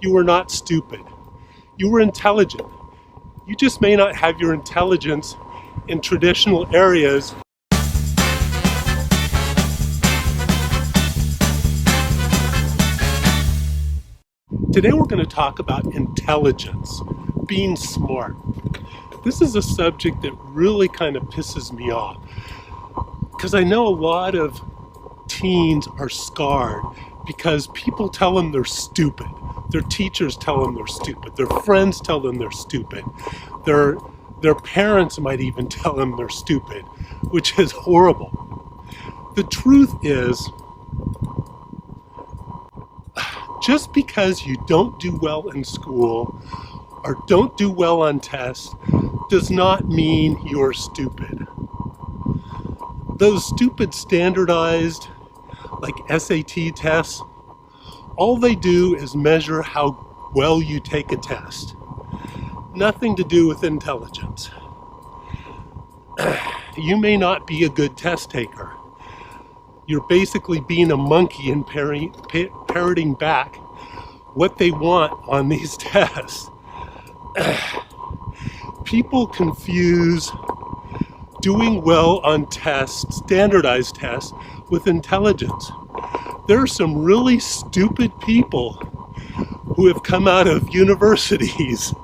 You were not stupid. You were intelligent. You just may not have your intelligence in traditional areas. Today we're going to talk about intelligence, being smart. This is a subject that really kind of pisses me off because I know a lot of teens are scarred because people tell them they're stupid. Their teachers tell them they're stupid. Their friends tell them they're stupid. Their parents might even tell them they're stupid, which is horrible. The truth is, just because you don't do well in school or don't do well on tests does not mean you're stupid. Those stupid standardized, like SAT tests, all they do is measure how well you take a test. Nothing to do with intelligence. You may not be a good test taker. You're basically being a monkey and parroting back what they want on these tests. People confuse doing well on tests, standardized tests, with intelligence. There are some really stupid people who have come out of universities.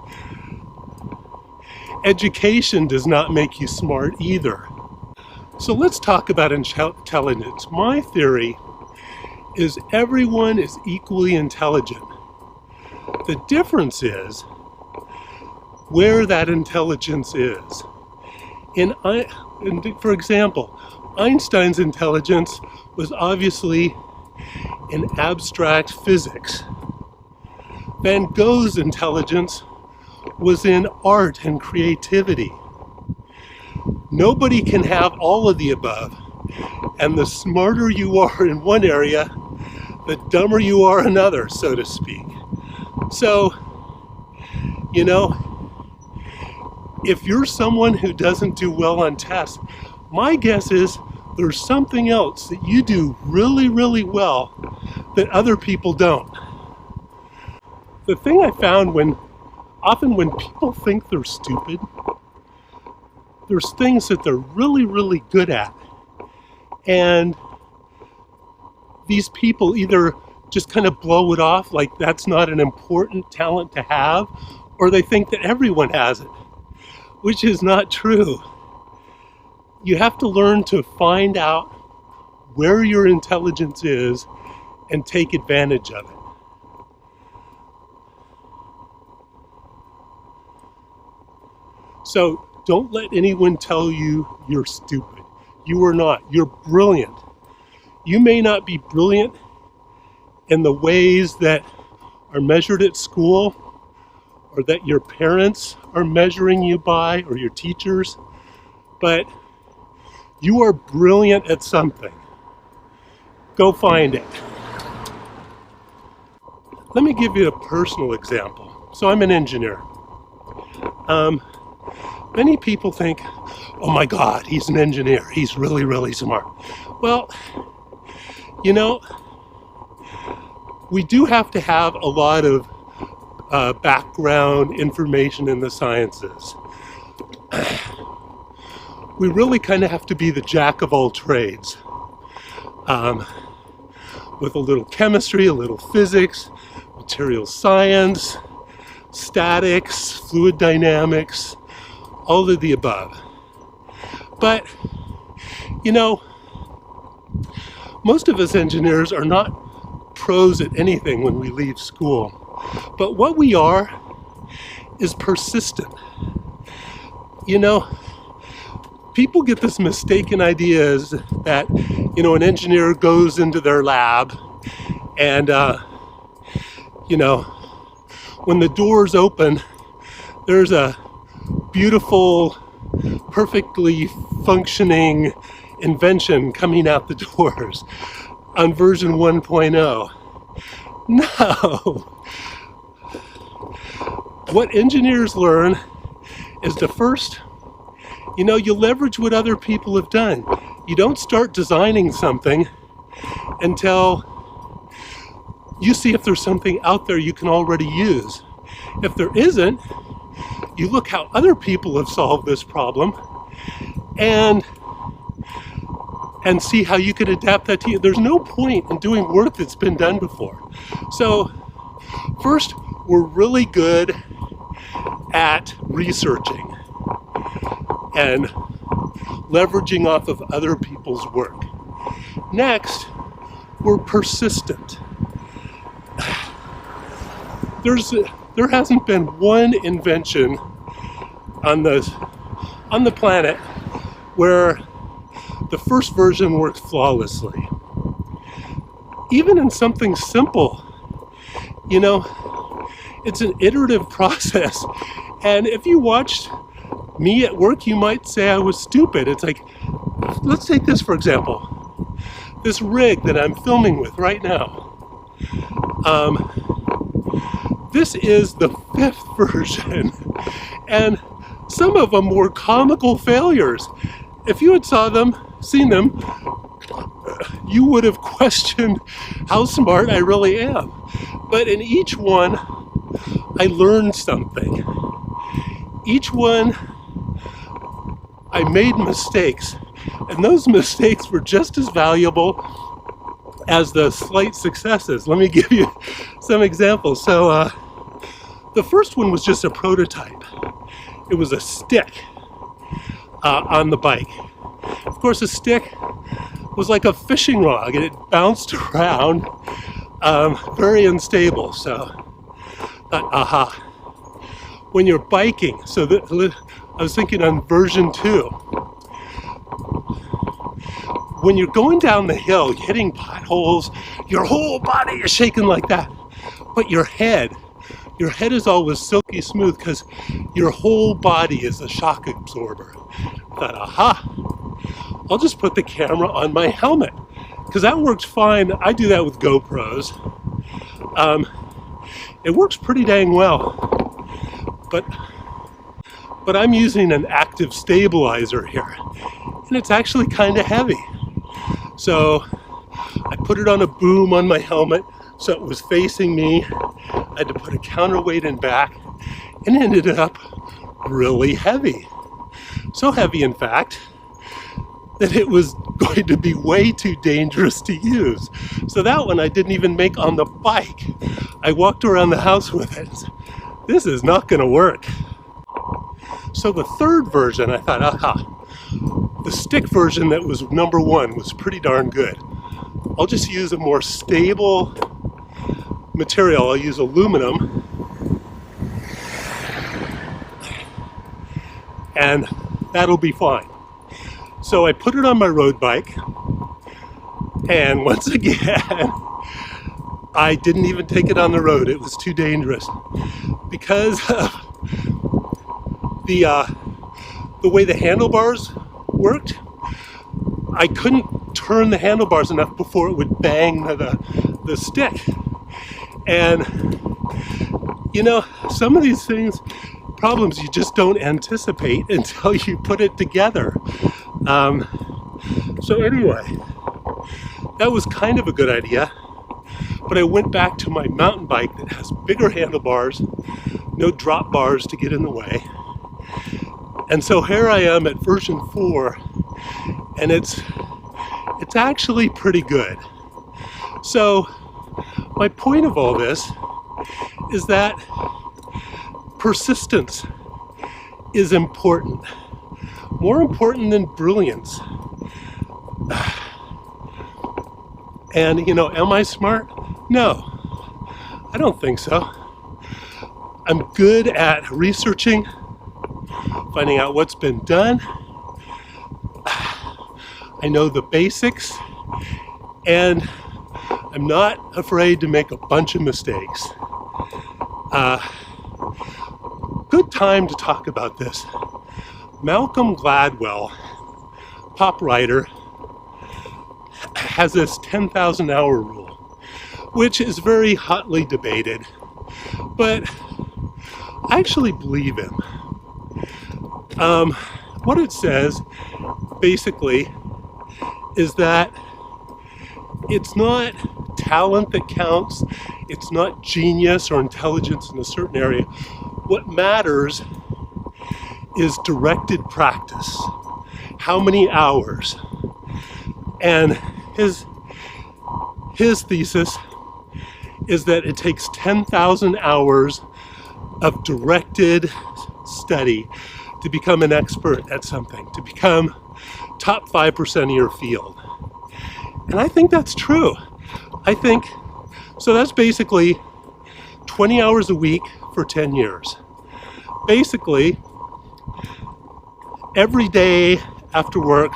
Education does not make you smart either. So let's talk about intelligence. My theory is everyone is equally intelligent. The difference is where that intelligence is. For example, Einstein's intelligence was obviously in abstract physics. Van Gogh's intelligence was in art and creativity. Nobody can have all of the above, and the smarter you are in one area, the dumber you are in another, so to speak. So, if you're someone who doesn't do well on tests, my guess is there's something else that you do really, really well that other people don't. The thing I found often when people think they're stupid, there's things that they're really, really good at. And these people either just kind of blow it off like that's not an important talent to have, or they think that everyone has it, which is not true. You have to learn to find out where your intelligence is and take advantage of it. So don't let anyone tell you you're stupid. You are not. You're brilliant. You may not be brilliant in the ways that are measured at school or that your parents are measuring you by or your teachers, but you are brilliant at something. Go find it. Let me give you a personal example. So I'm an engineer. Many people think, oh my God, he's an engineer. He's really, really smart. Well, we do have to have a lot of background information in the sciences. We really kind of have to be the jack of all trades. With a little chemistry, a little physics, material science, statics, fluid dynamics, all of the above. But, most of us engineers are not pros at anything when we leave school. But what we are is persistent. People get this mistaken idea that, an engineer goes into their lab and, when the doors open, there's a beautiful, perfectly functioning invention coming out the doors on version 1.0. No. What engineers learn is to first, you leverage what other people have done. You don't start designing something until you see if there's something out there you can already use. If there isn't, you look how other people have solved this problem and see how you can adapt that to you. There's no point in doing work that's been done before. So first, we're really good at researching and leveraging off of other people's work. Next, we're persistent. There hasn't been one invention on the planet where the first version works flawlessly. Even in something simple, you know, it's an iterative process. And if you watched me at work, you might say I was stupid. It's like, let's take this for example. This rig that I'm filming with right now. This is the 5th version, and some of them were comical failures. If you had seen them, you would have questioned how smart I really am. But in each one, I learned something. Each one, I made mistakes, and those mistakes were just as valuable as the slight successes. Let me give you some examples. So the first one was just a prototype. It was a stick on the bike. Of course, a stick was like a fishing rod, and it bounced around, very unstable. So I thought, aha. When you're biking, I was thinking on version 2. When you're going down the hill, hitting potholes, your whole body is shaking like that. But your head is always silky smooth because your whole body is a shock absorber. I thought, aha, I'll just put the camera on my helmet because that works fine. I do that with GoPros. It works pretty dang well. But I'm using an active stabilizer here, and it's actually kind of heavy. So I put it on a boom on my helmet so it was facing me. I had to put a counterweight in back, and it ended up really heavy. So heavy, in fact, that it was going to be way too dangerous to use. So that one I didn't even make on the bike. I walked around the house with it. This is not going to work. So the 3rd version, I thought, aha, the stick version that was number 1 was pretty darn good. I'll just use a more stable material. I'll use aluminum. And that'll be fine. So I put it on my road bike. And once again, I didn't even take it on the road. It was too dangerous. Because of the way the handlebars worked, I couldn't turn the handlebars enough before it would bang the stick. And you know, some of these problems you just don't anticipate until you put it together. So anyway, that was kind of a good idea. But I went back to my mountain bike that has bigger handlebars, no drop bars to get in the way. And so here I am at version 4, and it's actually pretty good. So my point of all this is that persistence is important, more important than brilliance. And you know, am I smart? No, I don't think so. I'm good at researching, finding out what's been done. I know the basics, and I'm not afraid to make a bunch of mistakes. Good time to talk about this. Malcolm Gladwell, pop writer, has this 10,000 hour rule, which is very hotly debated, but I actually believe him. What it says basically is that it's not talent that counts, It's not genius or intelligence in a certain area. What matters is directed practice. How many hours? And his thesis is that it takes 10,000 hours of directed study to become an expert at something, to become top 5% of your field. And I think that's true. So that's basically 20 hours a week for 10 years. Basically, every day after work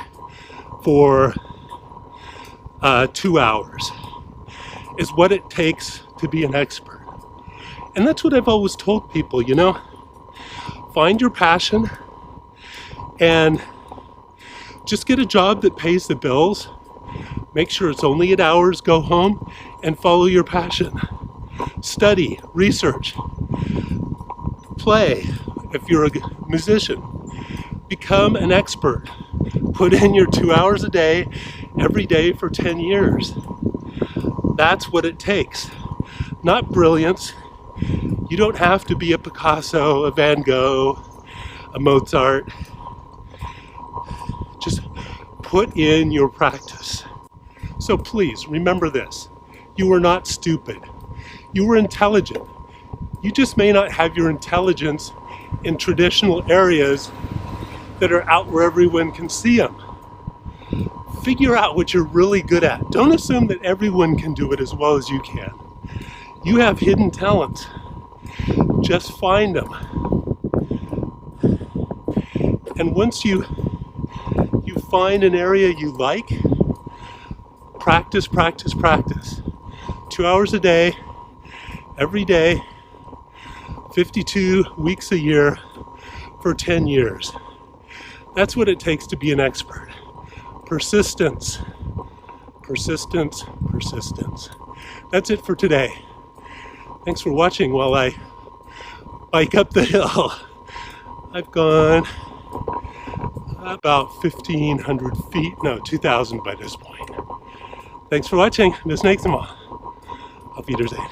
for 2 hours is what it takes to be an expert. And that's what I've always told people, you know, find your passion and just get a job that pays the bills. Make sure it's only 8 hours, go home and follow your passion. Study, research, play if you're a musician. Become an expert. Put in your 2 hours a day, every day for 10 years. That's what it takes. Not brilliance. You don't have to be a Picasso, a Van Gogh, a Mozart. Just put in your practice. So please remember this. You are not stupid. You are intelligent. You just may not have your intelligence in traditional areas that are out where everyone can see them. Figure out what you're really good at. Don't assume that everyone can do it as well as you can. You have hidden talents. Just find them. And once you find an area you like, practice, practice, practice. 2 hours a day, every day, 52 weeks a year for 10 years. That's what it takes to be an expert. Persistence, persistence, persistence. That's it for today. Thanks for watching while I bike up the hill. I've gone about 1,500 feet, no, 2,000 by this point. Thanks for watching. Bis nächstes Mal. Auf Wiedersehen.